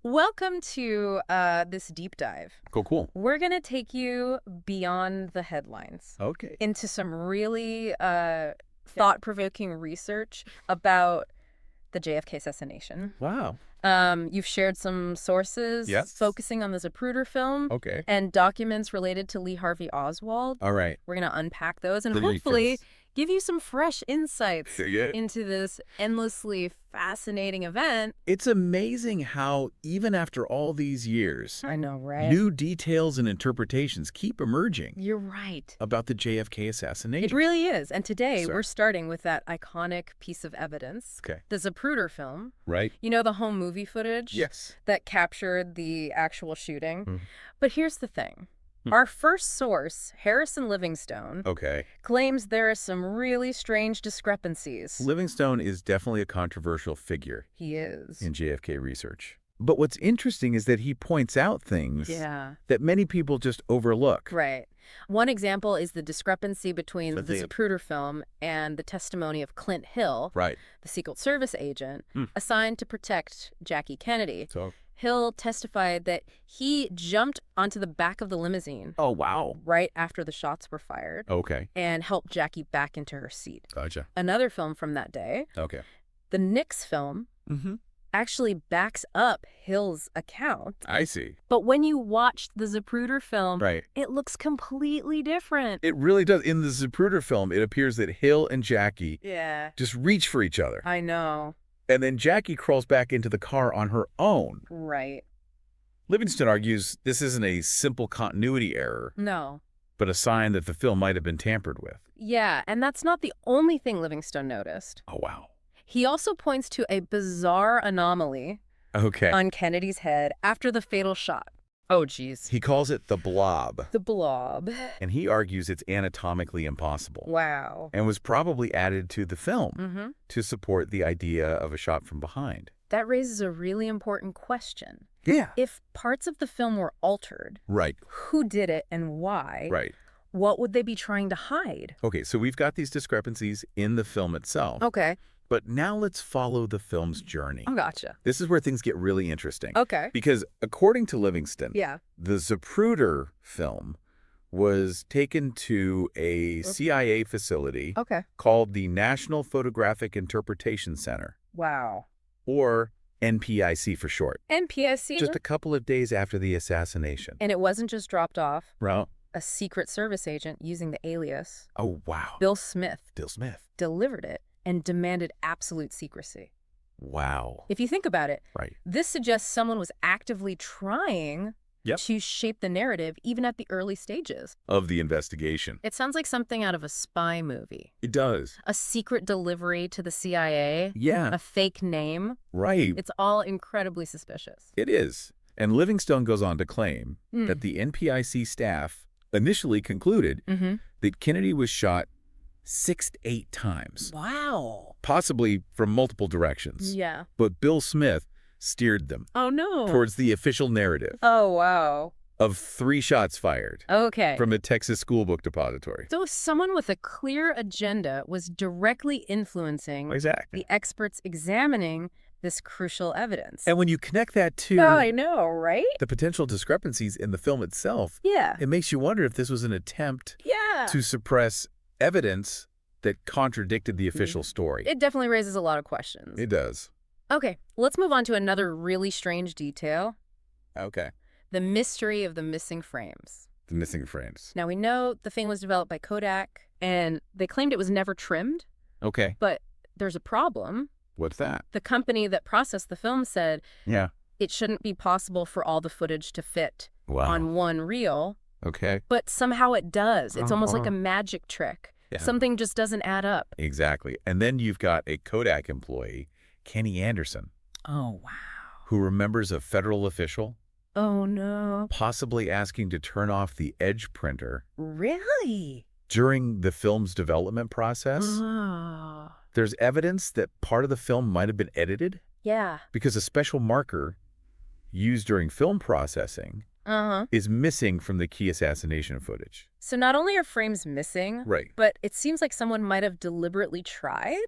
Welcome to this deep dive. Cool. We're going to take you beyond the headlines Okay. into some really thought-provoking research about the JFK assassination. Wow. You've shared some sources Yes. focusing on the Zapruder film Okay. and documents related to Lee Harvey Oswald. All right. We're going to unpack those and Delicious. hopefully give you some fresh insights Yeah. into this endlessly fascinating event. It's amazing how, even after all these years, I know, right? new details and interpretations keep emerging You're right. about the JFK assassination. It really is. And today Sir. we're starting with that iconic piece of evidence, Okay. the Zapruder film. Right? You know, the home movie footage Yes. that captured the actual shooting. Mhm. But here's the thing. Our first source, Harrison Livingstone, Okay. claims there are some really strange discrepancies. Livingstone is definitely a controversial figure He is. in JFK research. But what's interesting is that he points out things Yeah. that many people just overlook. Right. One example is the discrepancy between the The- Zapruder film and the testimony of Clint Hill, Right. the Secret Service agent Hmm. assigned to protect Jackie Kennedy. So. Hill testified that he jumped onto the back of the limousine Oh, wow. right after the shots were fired Okay. and helped Jackie back into her seat. Gotcha. Another film from that day, Okay. the Nix film, Mm-hmm. actually backs up Hill's account. I see. But when you watch the Zapruder film, Right. it looks completely different. It really does. In the Zapruder film, it appears that Hill and Jackie Yeah, just reach for each other. I know. And then Jackie crawls back into the car on her own. Right. Livingston argues this isn't a simple continuity error, No. but a sign that the film might have been tampered with. Yeah, and that's not the only thing Livingstone noticed. Oh, wow. He also points to a bizarre anomaly Okay. on Kennedy's head after the fatal shot. Oh, geez. He calls it the blob, The blob. and he argues it's anatomically impossible Wow. and was probably added to the film Mm-hmm. to support the idea of a shot from behind. That raises a really important question. Yeah. If parts of the film were altered, Right. who did it and why? Right. What would they be trying to hide? Okay, so we've got these discrepancies in the film itself. Okay. But now let's follow the film's journey. Oh, gotcha. This is where things get really interesting. Okay. Because according to Livingston, Yeah. the Zapruder film was taken to a CIA facility Okay. called the National Photographic Interpretation Center, Wow. or NPIC for short, NPSC. just a couple of days after the assassination. And it wasn't just dropped off. Well, A Secret Service agent using the alias oh, wow. Bill Smith Bill Smith. delivered it and demanded absolute secrecy. Wow. If you think about it, Right. this suggests someone was actively trying Yep. to shape the narrative even at the early stages. Of the investigation. It sounds like something out of a spy movie. It does. A secret delivery to the CIA, Yeah. a fake name. Right. It's all incredibly suspicious. It is. And Livingstone goes on to claim Mm. that the NPIC staff initially concluded Mm-hmm. that Kennedy was shot 6 to 8 times, Wow. possibly from multiple directions. Yeah. But Bill Smith steered them Oh, no. towards the official narrative Oh, wow. of 3 shots fired Okay. from a Texas school book depository. So someone with a clear agenda was directly influencing Exactly. the experts examining this crucial evidence. And when you connect that to Oh, I know, right? the potential discrepancies in the film itself, Yeah. it makes you wonder if this was an attempt Yeah. to suppress evidence that contradicted the official story. It definitely raises a lot of questions. It does. Okay, let's move on to another really strange detail, Okay. the mystery of the missing frames. The missing frames. Now, we know the thing was developed by Kodak, and they claimed it was never trimmed, Okay. but there's a problem. What's that? The company that processed the film said Yeah. it shouldn't be possible for all the footage to fit Wow. on one reel, Okay. but somehow it does. It's almost like a Uh-huh. magic trick. Yeah. Something just doesn't add up. Exactly. And then you've got a Kodak employee, Kenny Anderson, Oh, wow. who remembers a federal official Oh, no. possibly asking to turn off the edge printer Really? during the film's development process. Oh. There's evidence that part of the film might have been edited Yeah. because a special marker used during film processing Uh-huh. is missing from the key assassination footage. So not only are frames missing, Right. but it seems like someone might have deliberately tried.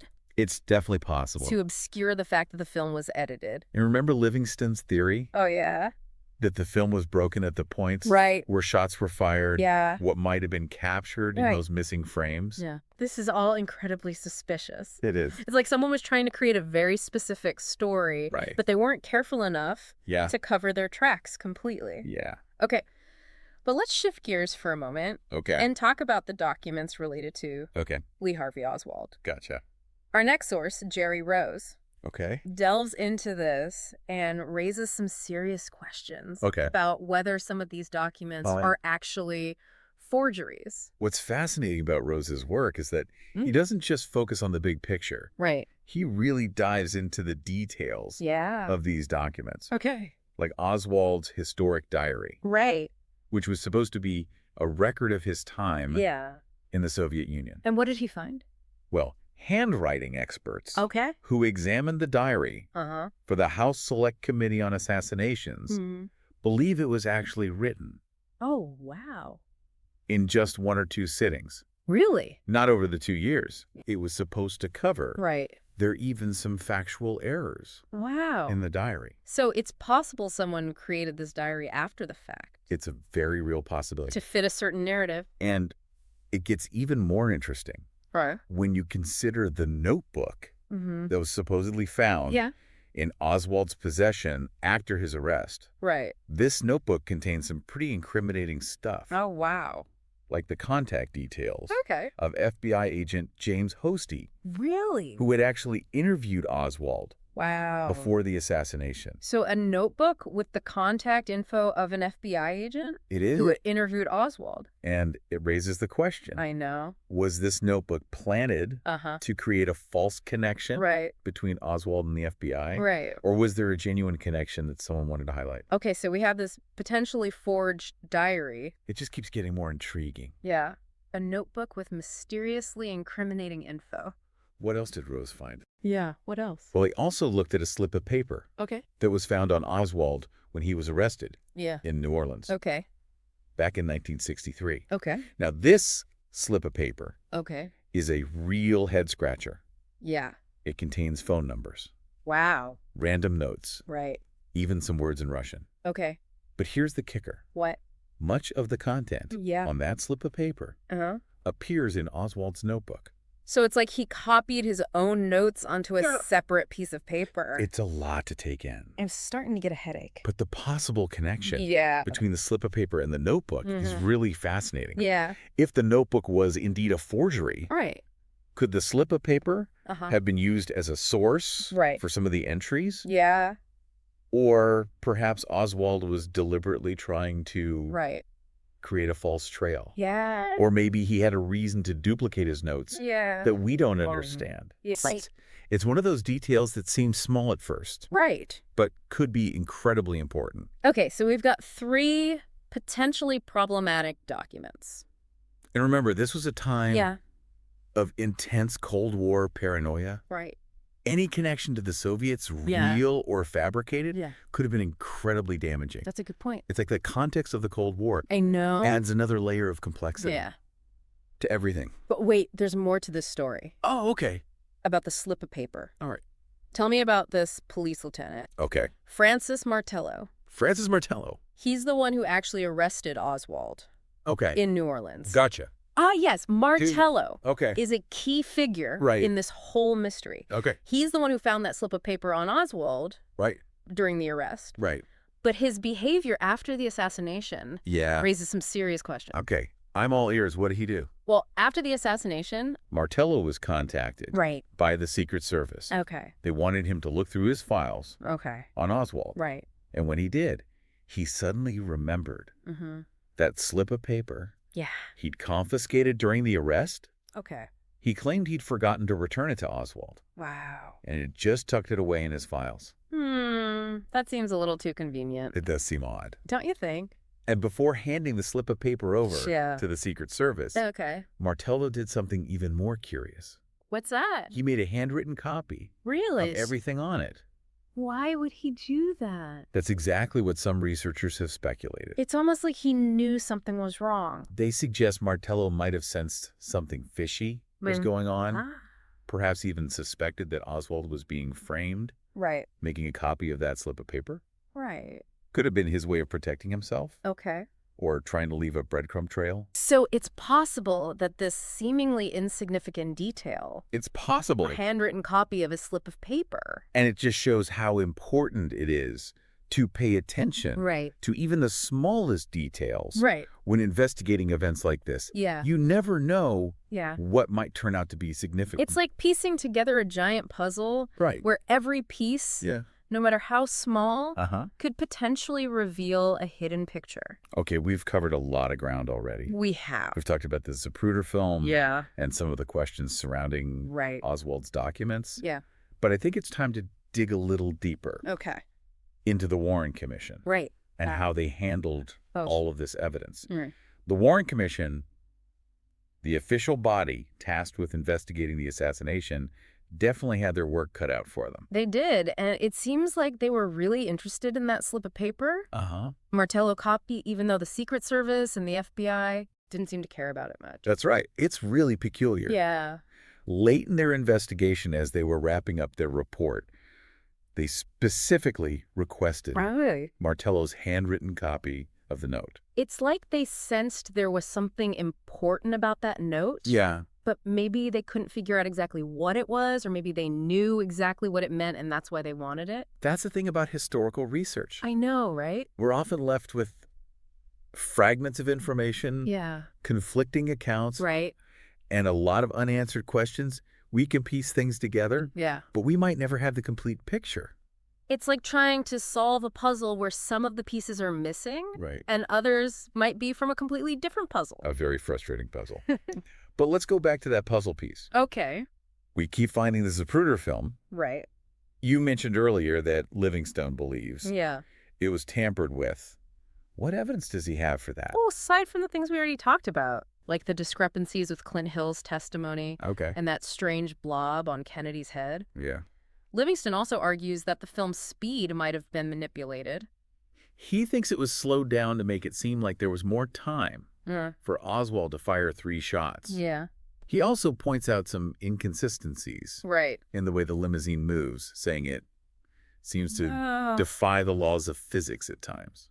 It's definitely possible. to obscure the fact that the film was edited. And remember Livingston's theory Oh, yeah? that the film was broken at the points Right. where shots were fired, Yeah. what might have been captured in Right. those missing frames? Yeah. This is all incredibly suspicious. It is. It's like someone was trying to create a very specific story, Right. but they weren't careful enough Yeah. to cover their tracks completely. Yeah. Okay. But let's shift gears for a moment Okay. and talk about the documents related to Okay. Lee Harvey Oswald. Gotcha. Our next source, Jerry Rose, Okay. delves into this and raises some serious questions Okay. about whether some of these documents Well, are actually forgeries. What's fascinating about Rose's work is that he Mm. doesn't just focus on the big picture. Right. He really dives into the details Yeah. of these documents, Okay. like Oswald's historic diary, Right. which was supposed to be a record of his time Yeah. in the Soviet Union. And what did he find? Well, handwriting experts Okay. who examined the diary Uh-huh. for the House Select Committee on Assassinations Hmm. believe it was actually written Oh, wow. in just 1 or 2 sittings. Really? Not over the 2 years it was supposed to cover. Right. There are even some factual errors Wow. in the diary. So it's possible someone created this diary after the fact It's a very real possibility. to fit a certain narrative. And it gets even more interesting Right. when you consider the notebook Mm-hmm. that was supposedly found Yeah. in Oswald's possession after his arrest. Right. This notebook contains some pretty incriminating stuff, Oh, wow. like the contact details Okay. of FBI agent James Hosty, Really? who had actually interviewed Oswald Wow. before the assassination. So a notebook with the contact info of an FBI agent It is, who had interviewed Oswald. and it raises the question, I know. was this notebook planted Uh-huh. to create a false connection Right. between Oswald and the FBI? Right. Or was there a genuine connection that someone wanted to highlight? Okay, so we have this potentially forged diary. It just keeps getting more intriguing. Yeah. A notebook with mysteriously incriminating info. What else did Rose find? Yeah. What else? Well, he also looked at a slip of paper Okay. that was found on Oswald when he was arrested Yeah. in New Orleans Okay. back in 1963. Okay. Now, this slip of paper Okay. is a real head-scratcher. Yeah. It contains phone numbers, Wow. random notes, Right. even some words in Russian. Okay. But here's the kicker. What? Much of the content Yeah. on that slip of paper Uh-huh. appears in Oswald's notebook. So it's like he copied his own notes onto a separate piece of paper. It's a lot to take in. I'm starting to get a headache. But the possible connection Yeah. between the slip of paper and the notebook is really fascinating. Yeah. If the notebook was indeed a forgery, Right. could the slip of paper Uh-huh. have been used as a source Right. for some of the entries? Yeah. Or perhaps Oswald was deliberately trying to Right. create a false trail? Yeah. Or maybe he had a reason to duplicate his notes Yeah. that we don't understand. Yeah. Right. It's one of those details that seems small at first, Right. but could be incredibly important. Okay, so we've got 3 potentially problematic documents. And remember, this was a time Yeah. of intense Cold War paranoia. Right. Any connection to the Soviets, Yeah. real or fabricated, Yeah. could have been incredibly damaging. That's a good point. It's like the context of the Cold War I know. adds another layer of complexity Yeah. to everything. But wait, there's more to this story Oh, okay. about the slip of paper. All right. Tell me about this police lieutenant, Okay. Francis Martello. Francis Martello. He's the one who actually arrested Oswald Okay. in New Orleans. Gotcha. Ah, yes, Martello Okay. is a key figure Right. in this whole mystery. Okay. He's the one who found that slip of paper on Oswald Right. during the arrest. Right. But his behavior after the assassination Yeah. raises some serious questions. Okay. I'm all ears. What did he do? Well, after the assassination... Martello was contacted Right. by the Secret Service. Okay. They wanted him to look through his files Okay. on Oswald. Right. And when he did, he suddenly remembered Mm-hmm. that slip of paper Yeah. he'd confiscated during the arrest. Okay. He claimed he'd forgotten to return it to Oswald Wow. and had just tucked it away in his files. That seems a little too convenient. It does seem odd. Don't you think? And before handing the slip of paper over Yeah. to the Secret Service, Okay. Martello did something even more curious. What's that? He made a handwritten copy Really? of everything on it. Why would he do that? That's exactly what some researchers have speculated. It's almost like he knew something was wrong. They suggest Martello might have sensed something fishy was going on. perhaps even suspected that Oswald was being framed, Right. making a copy of that slip of paper. Right. Could have been his way of protecting himself Okay. or trying to leave a breadcrumb trail. So it's possible that this seemingly insignificant detail, It's possible. a handwritten copy of a slip of paper. And it just shows how important it is to pay attention Right. to even the smallest details Right. when investigating events like this. Yeah. You never know Yeah. what might turn out to be significant. It's like piecing together a giant puzzle right. where every piece, Yeah. no matter how small, Uh-huh. could potentially reveal a hidden picture. Okay, we've covered a lot of ground already. We have. We've talked about the Zapruder film Yeah. and some of the questions surrounding Right. Oswald's documents. Yeah. But I think it's time to dig a little deeper Okay. into the Warren Commission Right. and how they handled Oh. all of this evidence. Right. The Warren Commission, the official body tasked with investigating the assassination, definitely had their work cut out for them. They did, and it seems like they were really interested in that slip of paper. Uh-huh. Martello copy, even though the Secret Service and the FBI didn't seem to care about it much. That's right. It's really peculiar. Yeah. Late in their investigation, as they were wrapping up their report, they specifically requested Right. Martello's handwritten copy of the note. It's like they sensed there was something important about that note. Yeah. But maybe they couldn't figure out exactly what it was, or maybe they knew exactly what it meant and that's why they wanted it. That's the thing about historical research. I know, right? We're often left with fragments of information, Yeah. conflicting accounts, Right. and a lot of unanswered questions. We can piece things together, Yeah. but we might never have the complete picture. It's like trying to solve a puzzle where some of the pieces are missing Right. and others might be from a completely different puzzle. A very frustrating puzzle. But let's go back to that puzzle piece. Okay. We keep finding the Zapruder film. Right. You mentioned earlier that Livingstone believes Yeah. it was tampered with. What evidence does he have for that? Well, aside from the things we already talked about, like the discrepancies with Clint Hill's testimony Okay. and that strange blob on Kennedy's head, Yeah. Livingston also argues that the film's speed might have been manipulated. He thinks it was slowed down to make it seem like there was more time for Oswald to fire 3 shots. Yeah. He also points out some inconsistencies Right. in the way the limousine moves, saying it seems to defy the laws of physics at times.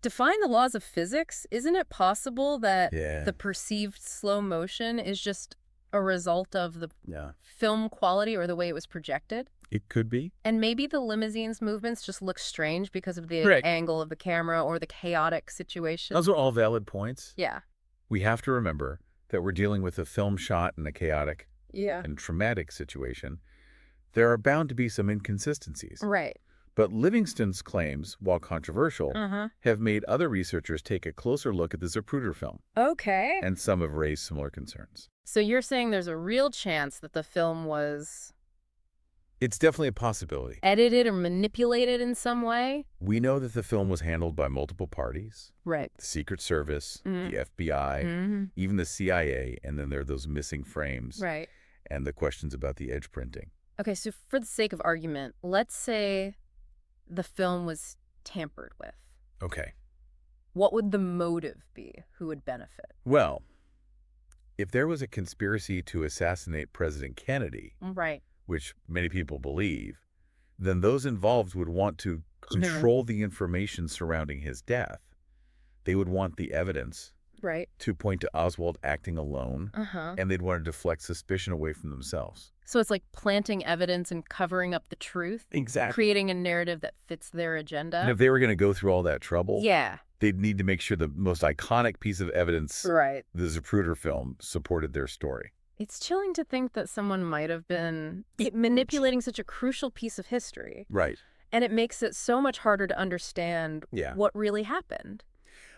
Define the laws of physics? Isn't it possible that Yeah. the perceived slow motion is just a result of the Yeah. film quality or the way it was projected? It could be. And maybe the limousine's movements just look strange because of the Right. angle of the camera or the chaotic situation. Those are all valid points. Yeah. We have to remember that we're dealing with a film shot in a chaotic Yeah. and traumatic situation. There are bound to be some inconsistencies. Right. But Livingston's claims, while controversial, have made other researchers take a closer look at the Zapruder film, Okay. and some have raised similar concerns. So you're saying there's a real chance that the film was It's definitely a possibility. edited or manipulated in some way? We know that the film was handled by multiple parties, Right. the Secret Service, Mhm. the FBI, Mm-hmm. even the CIA, and then there are those missing frames Right. and the questions about the edge printing. Okay, so for the sake of argument, let's say the film was tampered with. Okay. What would the motive be? Who would benefit? Well, if there was a conspiracy to assassinate President Kennedy, Right. which many people believe, then those involved would want to control the information surrounding his death. They would want the evidence Right. to point to Oswald acting alone, Uh-huh. and they'd want to deflect suspicion away from themselves. So it's like planting evidence and covering up the truth, Exactly. creating a narrative that fits their agenda. And if they were going to go through all that trouble, Yeah. they'd need to make sure the most iconic piece of evidence, Right. the Zapruder film, supported their story. It's chilling to think that someone might have been manipulating such a crucial piece of history. Right. And it makes it so much harder to understand Yeah. what really happened.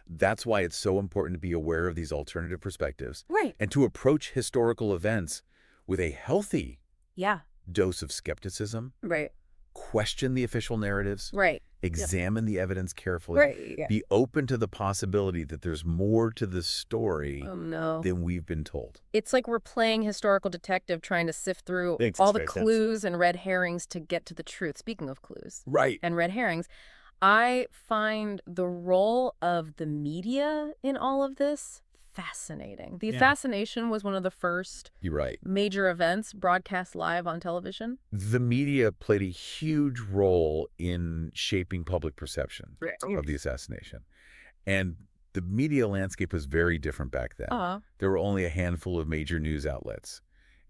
That's why it's so important to be aware of these alternative perspectives Right. and to approach historical events with a healthy Yeah. dose of skepticism, Right. question the official narratives, Right. examine the evidence carefully, Right. Yeah. be open to the possibility that there's more to the story Oh, no. than we've been told. It's like we're playing historical detective trying to sift through Thanks, all that's the fair sense. clues and red herrings to get to the truth. Speaking of clues Right. and red herrings, I find the role of the media in all of this fascinating. The Yeah. assassination was one of the first You're right. major events broadcast live on television. The media played a huge role in shaping public perception of the assassination. And the media landscape was very different back then. There were only a handful of major news outlets,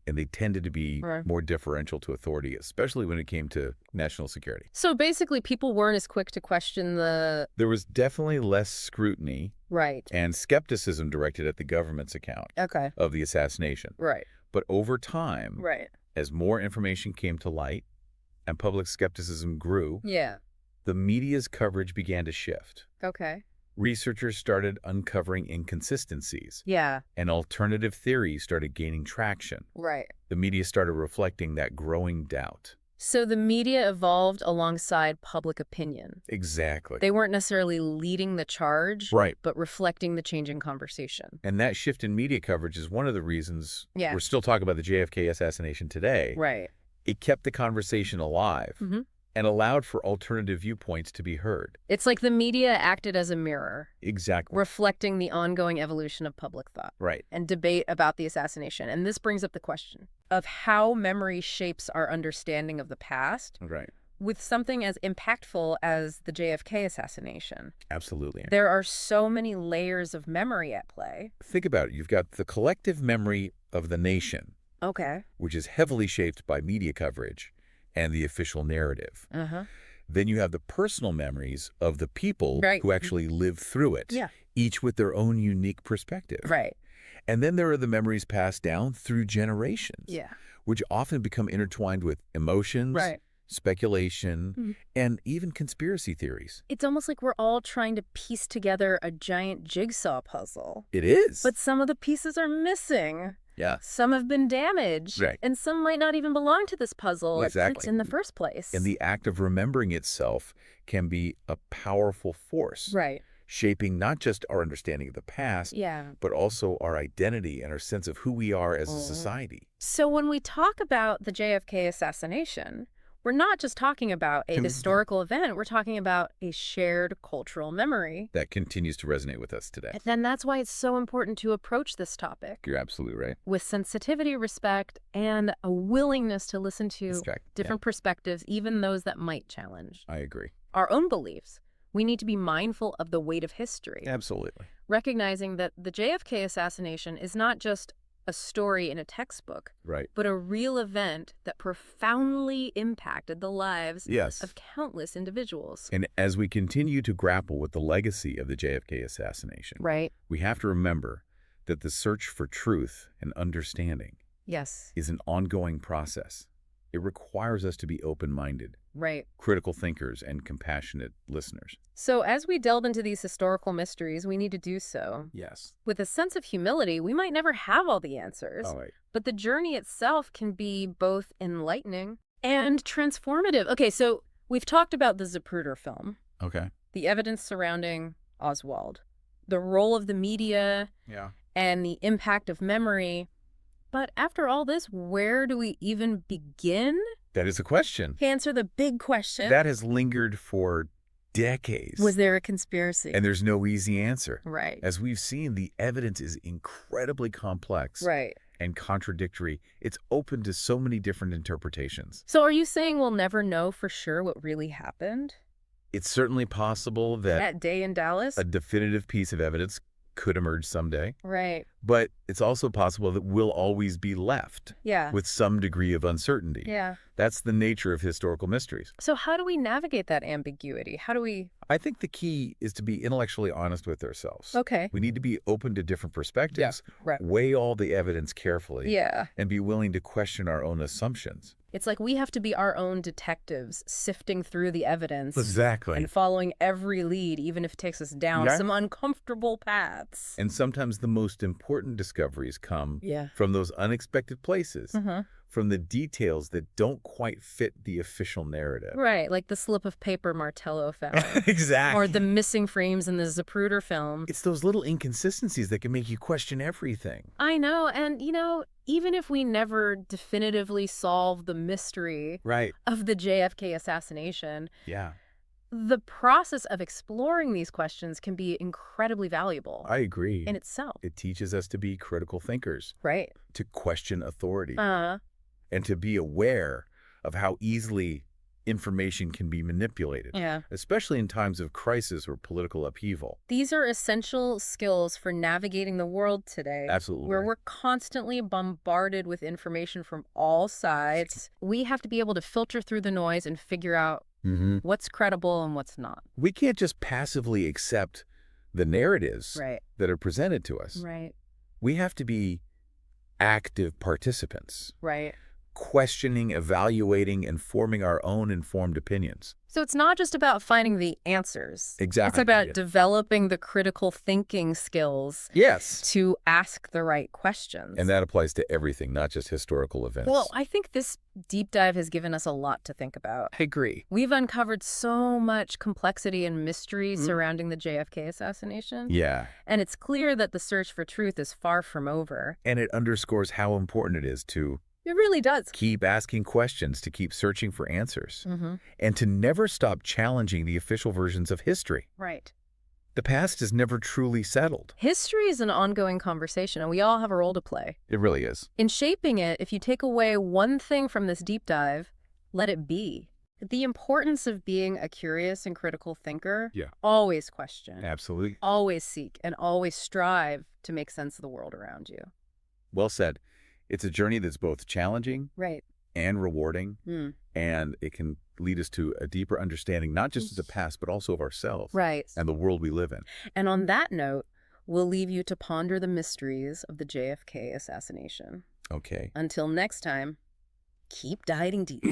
and they tended to be more deferential to authority, especially when it came to national security. So basically, people weren't as quick to question the... There was definitely less scrutiny and skepticism directed at the government's account of the assassination. But over time, as more information came to light and public skepticism grew, the media's coverage began to shift. Researchers started uncovering inconsistencies. And alternative theories started gaining traction. The media started reflecting that growing doubt. So the media evolved alongside public opinion. Exactly. They weren't necessarily leading the charge, but reflecting the changing conversation. And that shift in media coverage is one of the reasons we're still talking about the JFK assassination today. It kept the conversation alive and allowed for alternative viewpoints to be heard. It's like the media acted as a mirror. Exactly. Reflecting the ongoing evolution of public thought. And debate about the assassination. And this brings up the question of how memory shapes our understanding of the past. With something as impactful as the JFK assassination. Absolutely. There are so many layers of memory at play. Think about it. You've got the collective memory of the nation, which is heavily shaped by media coverage and the official narrative. Then you have the personal memories of the people who actually lived through it, each with their own unique perspective. And then there are the memories passed down through generations, which often become intertwined with emotions, speculation, and even conspiracy theories. It's almost like we're all trying to piece together a giant jigsaw puzzle. It is. But some of the pieces are missing. Some have been damaged. And some might not even belong to this puzzle in the first place. And the act of remembering itself can be a powerful force. Shaping not just our understanding of the past, but also our identity and our sense of who we are as a society. So when we talk about the JFK assassination, we're not just talking about a historical event. We're talking about a shared cultural memory. That continues to resonate with us today. And then that's why it's so important to approach this topic. You're absolutely right. With sensitivity, respect, and a willingness to listen to different perspectives, even those that might challenge. I agree. Our own beliefs. We need to be mindful of the weight of history. Absolutely. Recognizing that the JFK assassination is not just a story in a textbook, but a real event that profoundly impacted the lives of countless individuals. And as we continue to grapple with the legacy of the JFK assassination, we have to remember that the search for truth and understanding is an ongoing process. It requires us to be open-minded, critical thinkers, and compassionate listeners. So as we delve into these historical mysteries, we need to do so with a sense of humility. We might never have all the answers, but the journey itself can be both enlightening and transformative. Okay, so we've talked about the Zapruder film, the evidence surrounding Oswald, the role of the media, and the impact of memory. But after all this, where do we even begin? That is a question. To answer the big question. That has lingered for decades. Was there a conspiracy? And there's no easy answer. As we've seen, the evidence is incredibly complex and contradictory. It's open to so many different interpretations. So are you saying we'll never know for sure what really happened? It's certainly possible that day in Dallas, a definitive piece of evidence could emerge someday. But it's also possible that we'll always be left with some degree of uncertainty. That's the nature of historical mysteries. So how do we navigate that ambiguity? How do we... I think the key is to be intellectually honest with ourselves. We need to be open to different perspectives, weigh all the evidence carefully, and be willing to question our own assumptions. It's like we have to be our own detectives, sifting through the evidence. And following every lead, even if it takes us down some uncomfortable paths. And sometimes the most important discoveries come from those unexpected places, from the details that don't quite fit the official narrative. Like the slip of paper Martello found. Exactly. Or the missing frames in the Zapruder film. It's those little inconsistencies that can make you question everything. I know. And, you know, even if we never definitively solve the mystery of the JFK assassination, the process of exploring these questions can be incredibly valuable. I agree. In itself. It teaches us to be critical thinkers. Right. To question authority. And to be aware of how easily information can be manipulated. Yeah. Especially in times of crisis or political upheaval. These are essential skills for navigating the world today. Absolutely. Where we're constantly bombarded with information from all sides. We have to be able to filter through the noise and figure out what's credible and what's not. We can't just passively accept the narratives Right. that are presented to us. Right. We have to be active participants. Right. Questioning, evaluating, and forming our own informed opinions. So it's not just about finding the answers. Exactly. It's about developing the critical thinking skills. Yes. To ask the right questions. And that applies to everything, not just historical events. Well, I think this deep dive has given us a lot to think about. I agree. We've uncovered so much complexity and mystery surrounding the JFK assassination. Yeah. And it's clear that the search for truth is far from over. And it underscores how important it is to It really does. keep asking questions, to keep searching for answers, and to never stop challenging the official versions of history. Right. The past is never truly settled. History is an ongoing conversation, and we all have a role to play. It really is. In shaping it, if you take away one thing from this deep dive, let it be. The importance of being a curious and critical thinker. Yeah. Always question. Absolutely. Always seek and always strive to make sense of the world around you. Well said. It's a journey that's both challenging and rewarding, and it can lead us to a deeper understanding, not just of the past, but also of ourselves and the world we live in. And on that note, we'll leave you to ponder the mysteries of the JFK assassination. Okay. Until next time, keep diving deep.